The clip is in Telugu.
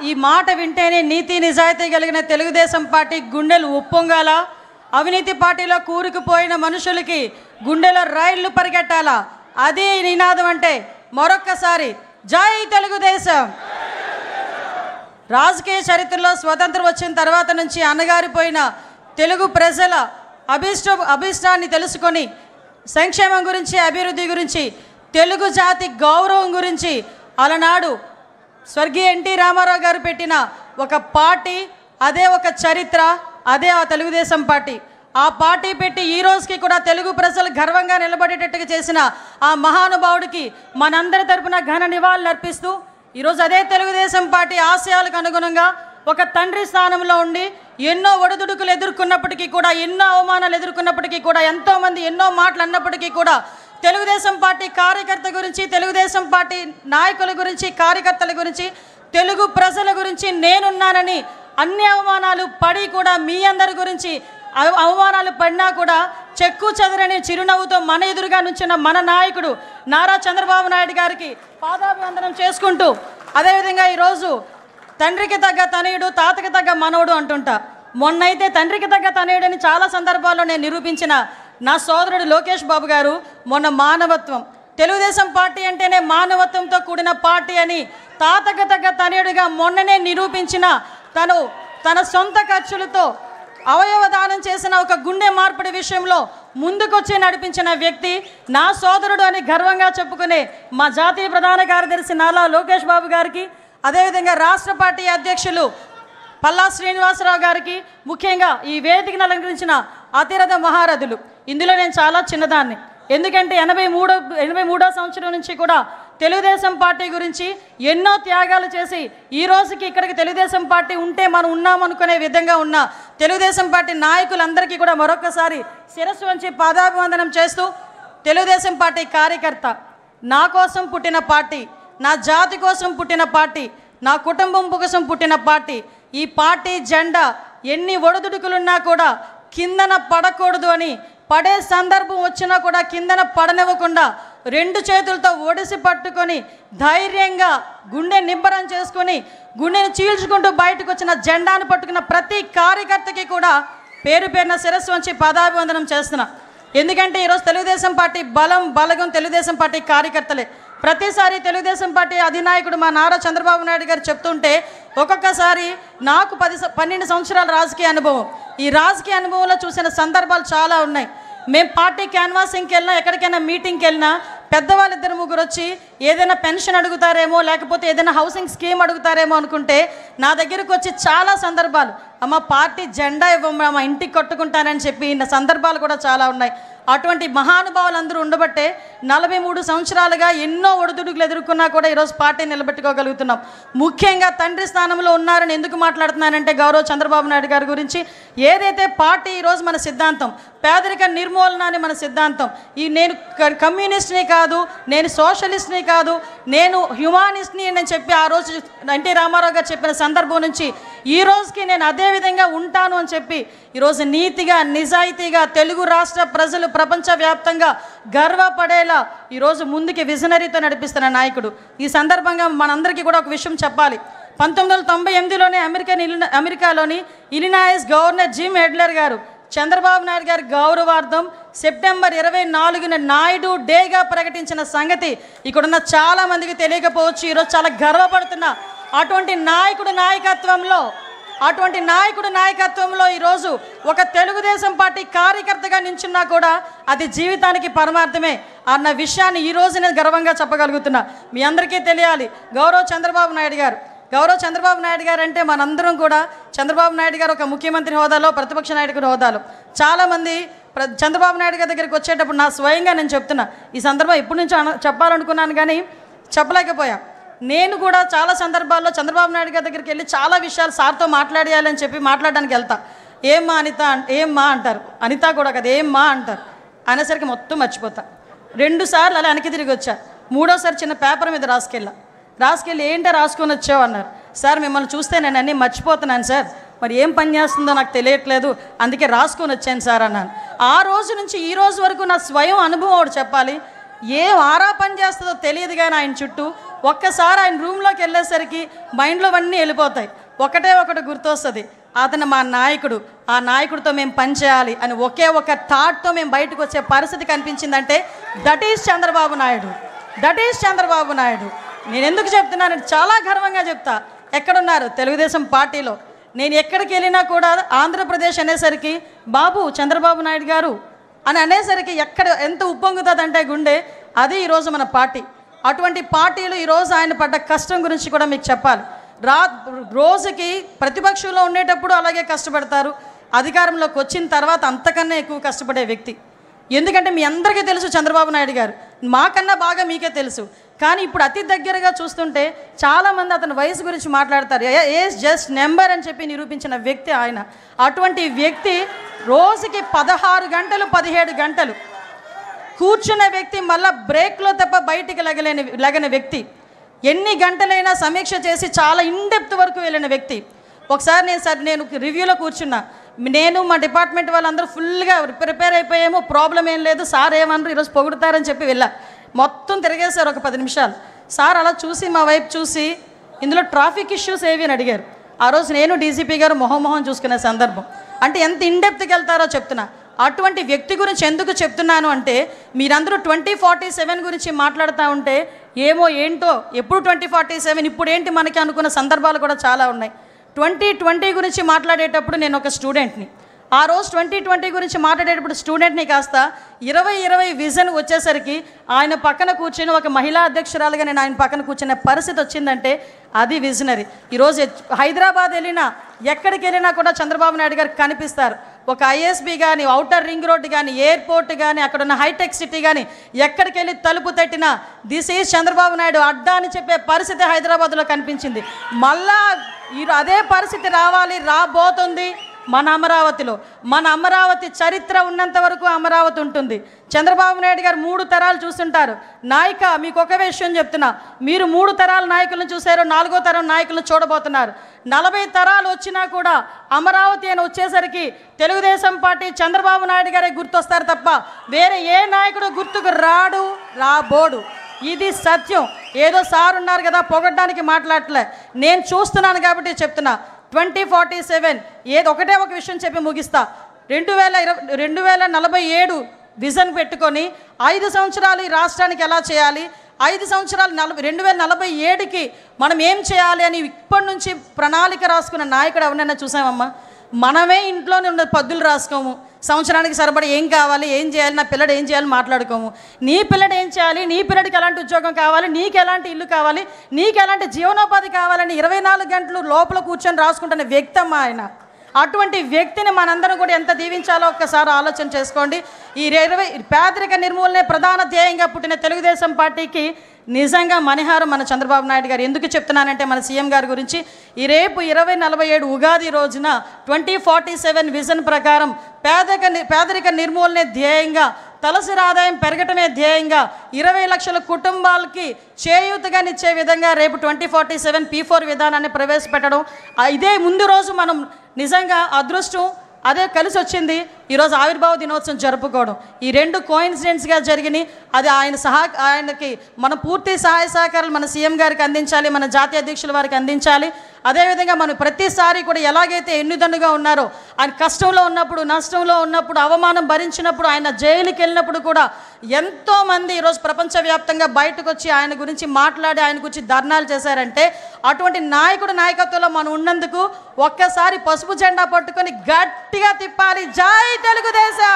ఈ మాట వింటేనే నీతి నిజాయితీ కలిగిన తెలుగుదేశం పార్టీ గుండెలు ఉప్పొంగాల, అవినీతి పార్టీలో కూరుకుపోయిన మనుషులకి గుండెలో రైళ్లు పరిగెట్టాలా. అది నినాదం అంటే మరొక్కసారి జై తెలుగుదేశం. రాజకీయ చరిత్రలో స్వతంత్రం వచ్చిన తర్వాత నుంచి అణగారిపోయిన తెలుగు ప్రజల అభిష్టాన్ని తెలుసుకొని సంక్షేమం గురించి, అభివృద్ధి గురించి, తెలుగు జాతి గౌరవం గురించి అలనాడు స్వర్గీయ ఎన్టీ రామారావు గారు పెట్టిన ఒక పార్టీ, అదే ఒక చరిత్ర, అదే ఆ తెలుగుదేశం పార్టీ. ఆ పార్టీ పెట్టి ఈ రోజుకి కూడా తెలుగు ప్రజలు గర్వంగా నిలబడేటట్టుగా చేసిన ఆ మహానుభావుడికి మనందరి తరపున ఘన నివాళులు అర్పిస్తూ ఈరోజు అదే తెలుగుదేశం పార్టీ ఆశయాలకు అనుగుణంగా ఒక తండ్రి స్థానంలో ఉండి ఎన్నో ఒడిదుడుకులు ఎదుర్కొన్నప్పటికీ కూడా, ఎన్నో అవమానాలు ఎదుర్కొన్నప్పటికీ కూడా, ఎంతోమంది ఎన్నో మాటలు అన్నప్పటికీ కూడా తెలుగుదేశం పార్టీ కార్యకర్త గురించి, తెలుగుదేశం పార్టీ నాయకుల గురించి, కార్యకర్తల గురించి, తెలుగు ప్రజల గురించి నేనున్నానని అన్ని అవమానాలు పడి కూడా మీ అందరి గురించి అవమానాలు పడినా కూడా చెక్కు చెదరని చిరునవ్వుతో మన ఎదురుగా నుంచిన మన నాయకుడు నారా చంద్రబాబు నాయుడు గారికి పాదాభివందనం చేసుకుంటూ, అదేవిధంగా ఈరోజు తండ్రికి తగ్గ తనయుడు, తాతకి తగ్గ మనవడు అంటుంటా. మొన్నైతే తండ్రికి తగ్గ తనయుడని చాలా సందర్భాల్లో నేను నిరూపించిన నా సోదరుడు లోకేష్ బాబు గారు మొన్న మానవత్వం, తెలుగుదేశం పార్టీ అంటేనే మానవత్వంతో కూడిన పార్టీ అని తాతకి తగ్గ తనయుడిగా మొన్ననే నిరూపించిన తను తన సొంత ఖర్చులతో అవయవ దానం చేసిన ఒక గుండె మార్పిడి విషయంలో ముందుకొచ్చి నడిపించిన వ్యక్తి నా సోదరుడు అని గర్వంగా చెప్పుకునే మా జాతీయ ప్రధాన కార్యదర్శి నారా లోకేష్ బాబు గారికి, అదేవిధంగా రాష్ట్ర పార్టీ అధ్యక్షులు పల్లా శ్రీనివాసరావు గారికి, ముఖ్యంగా ఈ వేదికను అలంకరించిన అతిరథ మహారథులు. ఇందులో నేను చాలా చిన్నదాన్ని, ఎందుకంటే 83వ సంవత్సరం నుంచి కూడా తెలుగుదేశం పార్టీ గురించి ఎన్నో త్యాగాలు చేసి ఈ రోజుకి ఇక్కడికి తెలుగుదేశం పార్టీ ఉంటే మనం ఉన్నామనుకునే విధంగా ఉన్న తెలుగుదేశం పార్టీ నాయకులందరికీ కూడా మరొకసారి శిరస్సు వంచి పాదాభివందనం చేస్తూ, తెలుగుదేశం పార్టీ కార్యకర్త, నా కోసం పుట్టిన పార్టీ, నా జాతి కోసం పుట్టిన పార్టీ, నా కుటుంబం కోసం పుట్టిన పార్టీ, ఈ పార్టీ జెండా ఎన్ని ఒడిదుడుకులున్నా కూడా కిందన పడకూడదు అని, పడే సందర్భం వచ్చినా కూడా కిందన పడనివ్వకుండా 2 చేతులతో ఒడిసి పట్టుకొని ధైర్యంగా గుండె నిబ్బరం చేసుకొని గుండెని చీల్చుకుంటూ బయటకు వచ్చిన జెండాను పట్టుకున్న ప్రతి కార్యకర్తకి కూడా పేరు పేరున శిరస్సు వంచి పాదాభివందనం చేస్తున్నా. ఎందుకంటే ఈరోజు తెలుగుదేశం పార్టీ బలగం తెలుగుదేశం పార్టీ కార్యకర్తలే. ప్రతిసారి తెలుగుదేశం పార్టీ అధినాయకుడు మా నారా చంద్రబాబు నాయుడు గారు చెప్తుంటే ఒక్కొక్కసారి నాకు 12 సంవత్సరాల రాజకీయ అనుభవం, ఈ రాజకీయ అనుభవంలో చూసిన సందర్భాలు చాలా ఉన్నాయి. మేము పార్టీ క్యాన్వాసింగ్కి వెళ్ళినా, ఎక్కడికైనా మీటింగ్కి వెళ్ళినా పెద్దవాళ్ళు 2-3 వచ్చి ఏదైనా పెన్షన్ అడుగుతారేమో, లేకపోతే ఏదైనా హౌసింగ్ స్కీమ్ అడుగుతారేమో అనుకుంటే నా దగ్గరకు వచ్చి చాలా సందర్భాలు, అమ్మ పార్టీ జెండా ఇవ్వమ్మా, మా ఇంటికి కట్టుకుంటానని చెప్పి ఇన్న సందర్భాలు కూడా చాలా ఉన్నాయి. అటువంటి మహానుభావులందరూ ఉండబట్టే 43 సంవత్సరాలుగా ఎన్నో ఒడిదుడుకులు ఎదుర్కొన్నా కూడా ఈరోజు పార్టీ నిలబెట్టుకోగలుగుతున్నాం. ముఖ్యంగా తండ్రి స్థానంలో ఉన్నారని ఎందుకు మాట్లాడుతున్నానంటే గౌరవ చంద్రబాబు నాయుడు గారి గురించి, ఏదైతే పార్టీ ఈరోజు మన సిద్ధాంతం పేదరిక నిర్మూలన అని మన సిద్ధాంతం, నేను కమ్యూనిస్ట్ని కాదు, నేను సోషలిస్ట్ని కాదు, నేను హ్యుమానిస్ట్ని అని చెప్పి ఆ రోజు ఎన్టీ రామారావు గారు చెప్పిన సందర్భం నుంచి ఈ రోజుకి నేను అదే విధంగా ఉంటాను అని చెప్పి ఈరోజు నీతిగా, నిజాయితీగా తెలుగు రాష్ట్ర ప్రజలు ప్రపంచవ్యాప్తంగా గర్వపడేలా ఈరోజు ముందుకి విజనరీతో నడిపిస్తున్న నాయకుడు. ఈ సందర్భంగా మనందరికీ కూడా ఒక విషయం చెప్పాలి. 1998లోనే అమెరికాలోని ఇలినాయిస్ గవర్నర్ జిమ్ హెడ్లర్ గారు చంద్రబాబు నాయుడు గారి గౌరవార్థం సెప్టెంబర్ 24న నాయుడు డేగా ప్రకటించిన సంగతి ఇక్కడున్న చాలామందికి తెలియకపోవచ్చు. ఈరోజు చాలా గర్వపడుతున్నా. అటువంటి నాయకుడు నాయకత్వంలో ఈరోజు ఒక తెలుగుదేశం పార్టీ కార్యకర్తగా నించున్నా కూడా అది జీవితానికి పరమార్థమే అన్న విషయాన్ని ఈరోజు నేను గర్వంగా చెప్పగలుగుతున్నా. మీ అందరికీ తెలియాలి, గౌరవ చంద్రబాబు నాయుడు గారు అంటే మనందరం కూడా చంద్రబాబు నాయుడు గారు ఒక ముఖ్యమంత్రి హోదాలో, ప్రతిపక్ష నాయకుడి హోదాలో చాలామంది చంద్రబాబు నాయుడు గారి దగ్గరికి వచ్చేటప్పుడు నా స్వయంగా నేను చెప్తున్నా, ఈ సందర్భం ఎప్పటి నుంచో చెప్పాలనుకున్నాను కానీ చెప్పలేకపోయా. నేను కూడా చాలా సందర్భాల్లో చంద్రబాబు నాయుడు గారి దగ్గరికి వెళ్ళి చాలా విషయాలు సార్తో మాట్లాడేయాలని చెప్పి మాట్లాడడానికి వెళ్తా. ఏమ్మా అనిత, ఏమ్మా అంటారు, అనిత కూడా కదా ఏమ్మా అంటారు, అనేసరికి మొత్తం మర్చిపోతా. 2 సార్లు అలా వెనక్కి తిరిగి వచ్చా. 3వసారి చిన్న పేపర్ మీద రాసుకెళ్ళి ఏంటో రాసుకొని వచ్చావు అన్నారు. సార్ మిమ్మల్ని చూస్తే నేను అన్నీ మర్చిపోతున్నాను సార్, మరి ఏం పని చేస్తుందో నాకు తెలియట్లేదు, అందుకే రాసుకొని వచ్చాను సార్ అన్నాను. ఆ రోజు నుంచి ఈ రోజు వరకు నా స్వయం అనుభవం ఒకటి చెప్పాలి. ఏ ఆరా పని చేస్తుందో తెలియదు కానీ ఆయన చుట్టూ ఒక్కసారి ఆయన రూమ్లోకి వెళ్ళేసరికి మైండ్లో అన్నీ వెళ్ళిపోతాయి. ఒకటి గుర్తొస్తుంది, అతను మా నాయకుడు, ఆ నాయకుడితో మేము పనిచేయాలి అని ఒకే ఒక థాట్తో మేము బయటకు వచ్చే పరిస్థితి కనిపించిందంటే that is Chandrababu Naidu. That is Chandrababu Naidu. నేను ఎందుకు చెప్తున్నానంటే చాలా గర్వంగా చెప్తా. ఎక్కడున్నారు? తెలుగుదేశం పార్టీలో. నేను ఎక్కడికి వెళ్ళినా కూడా ఆంధ్రప్రదేశ్ అనేసరికి బాబు చంద్రబాబు నాయుడు గారు అని అనేసరికి ఎంత ఉప్పొంగుతుందంటే గుండె. అది ఈరోజు మన పార్టీ. అటువంటి పార్టీలు ఈరోజు ఆయన పడ్డ కష్టం గురించి కూడా మీకు చెప్పాలి. రోజుకి ప్రతిపక్షంలో ఉండేటప్పుడు అలాగే కష్టపడతారు, అధికారంలోకి వచ్చిన తర్వాత అంతకన్నా ఎక్కువ కష్టపడే వ్యక్తి. ఎందుకంటే మీ అందరికీ తెలుసు చంద్రబాబు నాయుడు గారు, మాకన్నా బాగా మీకే తెలుసు. కానీ ఇప్పుడు అతి దగ్గరగా చూస్తుంటే చాలామంది అతని వయసు గురించి మాట్లాడతారు. ఏజ్ జస్ట్ నెంబర్ అని చెప్పి నిరూపించిన వ్యక్తి ఆయన. అటువంటి వ్యక్తి రోజుకి 16 గంటలు 17 గంటలు కూర్చున్న వ్యక్తి, మళ్ళీ బ్రేక్లో తప్ప బయటికి లగని వ్యక్తి, ఎన్ని గంటలైనా సమీక్ష చేసి చాలా ఇన్డెప్త్ వరకు వెళ్ళిన వ్యక్తి. ఒకసారి నేను రివ్యూలో కూర్చున్నా. నేను మా డిపార్ట్మెంట్ వాళ్ళందరూ ఫుల్గా ప్రిపేర్ అయిపోయాము, ప్రాబ్లం ఏం లేదు, సార్ ఏమన్నారు ఈరోజు పొగుడుతారని చెప్పి వెళ్ళా. మొత్తం తిరిగేశారు ఒక 10 నిమిషాలు. సార్ అలా చూసి మా వైపు చూసి ఇందులో ట్రాఫిక్ ఇష్యూస్ ఏవి అని అడిగారు. ఆ రోజు నేను డీజీపీ గారు మొహం చూసుకునే సందర్భం. అంటే ఎంత ఇన్డెప్త్కి వెళ్తారో చెప్తున్నా. అటువంటి వ్యక్తి గురించి ఎందుకు చెప్తున్నాను అంటే మీరందరూ 2047 గురించి మాట్లాడుతూ ఉంటే ఏంటో ఎప్పుడు 2047 ఇప్పుడు ఏంటి మనకి అనుకున్న సందర్భాలు కూడా చాలా ఉన్నాయి. 2020 గురించి మాట్లాడేటప్పుడు నేను ఒక స్టూడెంట్ని. ఆ రోజు 2020 గురించి మాట్లాడేటప్పుడు స్టూడెంట్ని కాస్త 2020 విజన్ వచ్చేసరికి ఆయన పక్కన కూర్చొని ఒక మహిళా అధ్యక్షురాలుగా నేను ఆయన పక్కన కూర్చునే పరిస్థితి వచ్చిందంటే అది విజనరీ. ఈరోజు హైదరాబాద్ వెళ్ళినా ఎక్కడికి వెళ్ళినా కూడా చంద్రబాబు నాయుడు గారు కనిపిస్తారు. ఒక ఐఎస్బీ కానీ, ఔటర్ రింగ్ రోడ్డు కానీ, ఎయిర్పోర్ట్ కానీ, అక్కడ ఉన్న హైటెక్ సిటీ కానీ ఎక్కడికి వెళ్ళి తలుపు తట్టినా దిస్ ఈజ్ చంద్రబాబు నాయుడు అడ్డా అని చెప్పే పరిస్థితి హైదరాబాద్లో కనిపించింది. మళ్ళా అదే పరిస్థితి రాబోతుంది మన అమరావతిలో. మన అమరావతి చరిత్ర ఉన్నంత వరకు అమరావతి ఉంటుంది. చంద్రబాబు నాయుడు గారు 3 తరాలు చూస్తుంటారు. నాయక మీకు ఒక విషయం చెప్తున్నా, మీరు 3 తరాల నాయకులను చూశారు, 4వ తరం నాయకులను చూడబోతున్నారు. 40 తరాలు వచ్చినా కూడా అమరావతి అని వచ్చేసరికి తెలుగుదేశం పార్టీ చంద్రబాబు నాయుడు గారే గుర్తొస్తారు తప్ప వేరే ఏ నాయకుడు గుర్తుకు రాబోడు. ఇది సత్యం. ఏదో సార్ ఉన్నారు కదా పొగడ్డానికి మాట్లాడలే, నేను చూస్తున్నాను కాబట్టి చెప్తున్నా. 2047 ఒకటే ఒక విషయం చెప్పి ముగిస్తా. 2047 విజన్ పెట్టుకొని 5 సంవత్సరాలు ఈ రాష్ట్రానికి ఎలా చేయాలి, 5 సంవత్సరాలు 2047కి మనం ఏం చేయాలి అని ఇప్పటి నుంచి ప్రణాళిక రాసుకున్న నాయకుడు ఎవరైనా చూసామమ్మా? మనమే ఇంట్లోనే ఉన్న పద్దులు రాసుకోము, సంవత్సరానికి సరిపడి ఏం కావాలి, ఏం చేయాలి, నా పిల్లడు ఏం చేయాలి మాట్లాడుకోము. నీ పిల్లడు ఏం చేయాలి, నీ పిల్లడికి ఎలాంటి ఉద్యోగం కావాలి, నీకు ఎలాంటి ఇల్లు కావాలి, నీకు ఎలాంటి జీవనోపాధి కావాలని 24 గంటలు లోపల కూర్చొని రాసుకుంటున్న వ్యక్తి అమ్మా ఆయన. అటువంటి వ్యక్తిని మనందరం కూడా ఎంత దీవించాలో ఒక్కసారి ఆలోచన చేసుకోండి. ఈ పేదరిక నిర్మూలనే ప్రధాన ధ్యేయంగా పుట్టిన తెలుగుదేశం పార్టీకి నిజంగా మణిహారం మన చంద్రబాబు నాయుడు గారు. ఎందుకు చెప్తున్నానంటే మన సీఎం గారి గురించి రేపు 2047 ఉగాది రోజున 2047 విజన్ ప్రకారం పేదరిక నిర్మూలనే ధ్యేయంగా, తలసరి ఆదాయం పెరగటమే ధ్యేయంగా 20 లక్షల కుటుంబాలకి చేయూతగానిచ్చే విధంగా రేపు 2047 P4 విధానాన్ని ప్రవేశపెట్టడం. ఇదే ముందు రోజు మనం నిజంగా అదృష్టం అదే కలిసి వచ్చింది. ఈరోజు ఆవిర్భావ దినోత్సవం జరుపుకోవడం. ఈ 2 కోయిన్సిడెంట్స్గా జరిగినాయి. అది ఆయనకి మన పూర్తి సహాయ సహకారాలు మన సీఎం గారికి అందించాలి, మన జాతీయ అధ్యక్షుల వారికి అందించాలి. అదేవిధంగా మనం ప్రతిసారి కూడా ఎలాగైతే ఎన్నిదన్నుగా ఉన్నారో ఆయన కష్టంలో ఉన్నప్పుడు, నష్టంలో ఉన్నప్పుడు, అవమానం భరించినప్పుడు, ఆయన జైలుకి వెళ్ళినప్పుడు కూడా ఎంతోమంది ఈరోజు ప్రపంచవ్యాప్తంగా బయటకు వచ్చి ఆయన గురించి మాట్లాడి ఆయన గురించి ధర్నాలు చేశారంటే అటువంటి నాయకత్వంలో మనం ఉన్నందుకు ఒక్కసారి పసుపు జెండా పట్టుకొని గట్టిగా తిప్పాలి. జై తెలుగుదేశం.